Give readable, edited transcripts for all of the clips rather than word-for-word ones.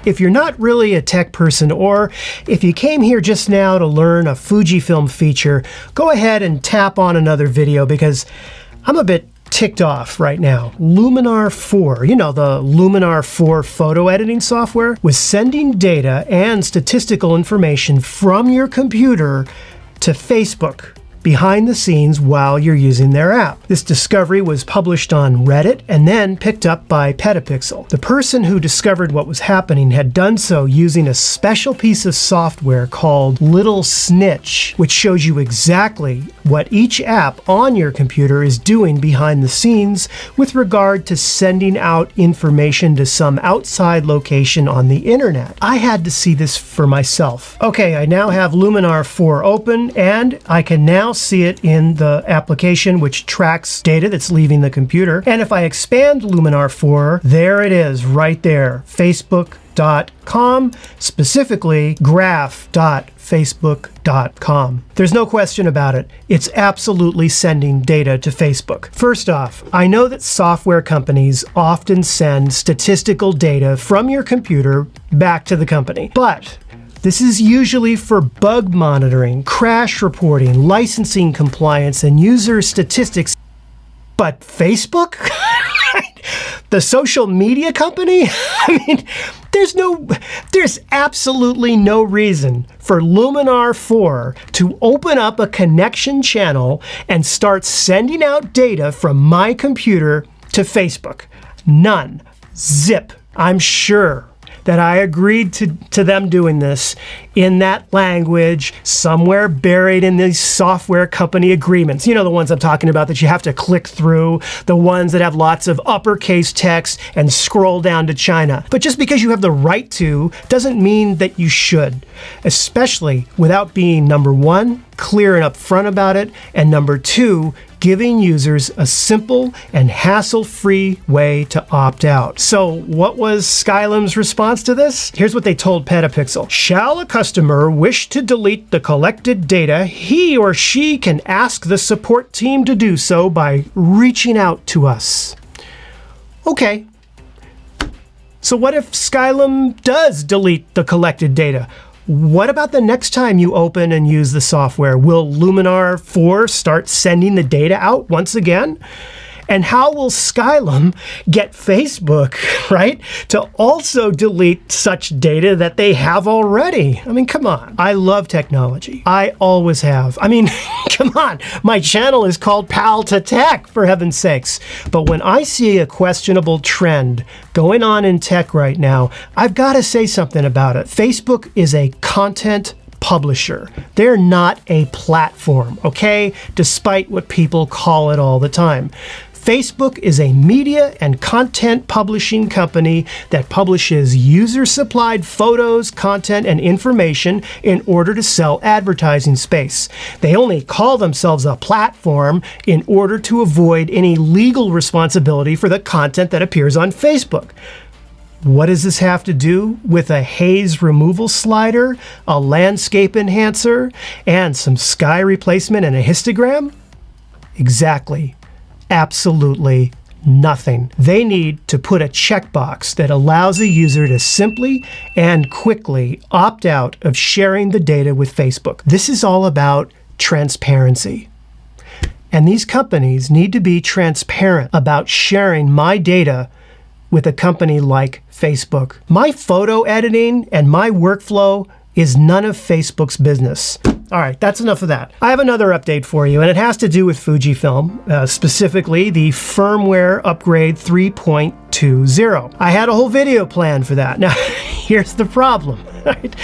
If you're not really a tech person, or if you came here just now to learn a Fujifilm feature, go ahead and tap on another video because I'm a bit ticked off right now. Luminar 4, you know, the Luminar 4 photo editing software, was sending data and statistical information from your computer to Facebook behind the scenes while you're using their app. This discovery was published on Reddit and then picked up by Petapixel. The person who discovered what was happening had done so using a special piece of software called Little Snitch, which shows you exactly what each app on your computer is doing behind the scenes with regard to sending out information to some outside location on the internet. I had to see this for myself. Okay, I now have Luminar 4 open and I can now see it in the application which tracks data that's leaving the computer. And if I expand Luminar 4, there it is right there, facebook.com, specifically graph.facebook.com. There's no question about it. It's absolutely sending data to Facebook. First off, I know that software companies often send statistical data from your computer back to the company, but this is usually for bug monitoring, crash reporting, licensing compliance, and user statistics. But Facebook? The social media company? I mean, there's absolutely no reason for Luminar 4 to open up a connection channel and start sending out data from my computer to Facebook. None. Zip. I'm sure that I agreed to them doing this in that language somewhere buried in these software company agreements. You know, the ones I'm talking about that you have to click through, the ones that have lots of uppercase text and scroll down to China. But just because you have the right to doesn't mean that you should, especially without being, number one, clear and upfront about it, and number two, giving users a simple and hassle-free way to opt out. So what was Skylum's response to this? Here's what they told Petapixel. Shall a customer wish to delete the collected data, he or she can ask the support team to do so by reaching out to us. Okay. So what if Skylum does delete the collected data? What about the next time you open and use the software? Will Luminar 4 start sending the data out once again? And how will Skylum get Facebook, right, to also delete such data that they have already? I mean, come on. I love technology. I always have. I mean, come on. My channel is called Pal to Tech, for heaven's sakes. But when I see a questionable trend going on in tech right now, I've got to say something about it. Facebook is a content publisher. They're not a platform, okay? Despite what people call it all the time. Facebook is a media and content publishing company that publishes user-supplied photos, content, and information in order to sell advertising space. They only call themselves a platform in order to avoid any legal responsibility for the content that appears on Facebook. What does this have to do with a haze removal slider, a landscape enhancer, and some sky replacement and a histogram? Exactly. Absolutely nothing. They need to put a checkbox that allows a user to simply and quickly opt out of sharing the data with Facebook. This is all about transparency. And these companies need to be transparent about sharing my data with a company like Facebook. My photo editing and my workflow is none of Facebook's business. All right, that's enough of that. I have another update for you, and it has to do with Fujifilm, specifically the firmware upgrade 3.20. I had a whole video planned for that. Now, here's the problem. Right?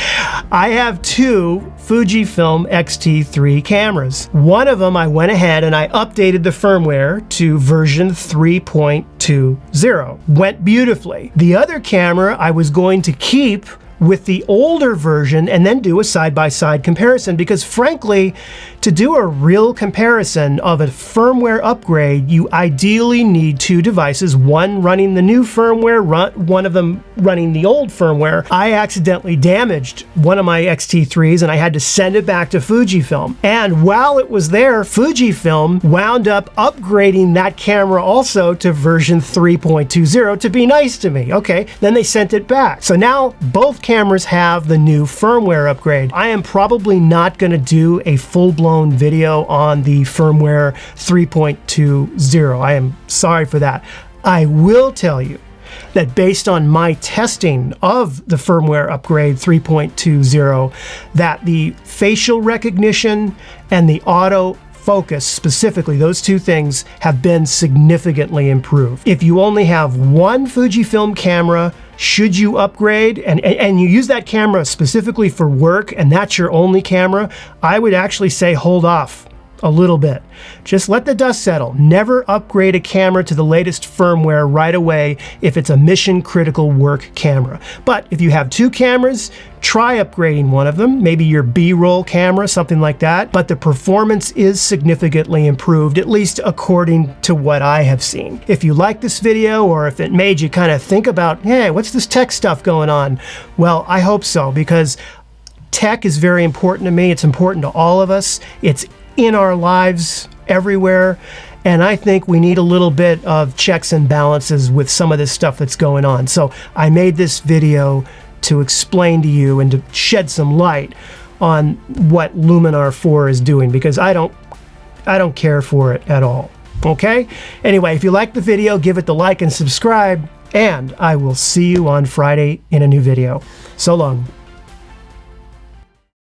I have two Fujifilm X-T3 cameras. One of them I went ahead and I updated the firmware to version 3.20. Went beautifully. The other camera I was going to keep with the older version and then do a side-by-side comparison, because frankly, to do a real comparison of a firmware upgrade, you ideally need two devices, one running the new firmware, one of them running the old firmware. I accidentally damaged one of my X-T3s and I had to send it back to Fujifilm. And while it was there, Fujifilm wound up upgrading that camera also to version 3.20 to be nice to me. Okay, then they sent it back. So now both cameras have the new firmware upgrade. I am probably not going to do a full-blown video on the firmware 3.20. I am sorry for that. I will tell you that based on my testing of the firmware upgrade 3.20, that the facial recognition and the auto focus, specifically those two things, have been significantly improved. If you only have one Fujifilm camera, should you upgrade and you use that camera specifically for work and that's your only camera, I would actually say hold off a little bit. Just let the dust settle. Never upgrade a camera to the latest firmware right away if it's a mission critical work camera. But if you have two cameras, try upgrading one of them, maybe your B-roll camera, something like that. But the performance is significantly improved, at least according to what I have seen. If you like this video, or if it made you kind of think about, hey, what's this tech stuff going on? Well, I hope so, because tech is very important to me. It's important to all of us. It's in our lives everywhere, and I think we need a little bit of checks and balances with some of this stuff that's going on. So I made this video to explain to you and to shed some light on what Luminar 4 is doing, because I don't care for it at all. Okay? Anyway, if you liked the video, give it the like and subscribe, and I will see you on Friday in a new video. So long.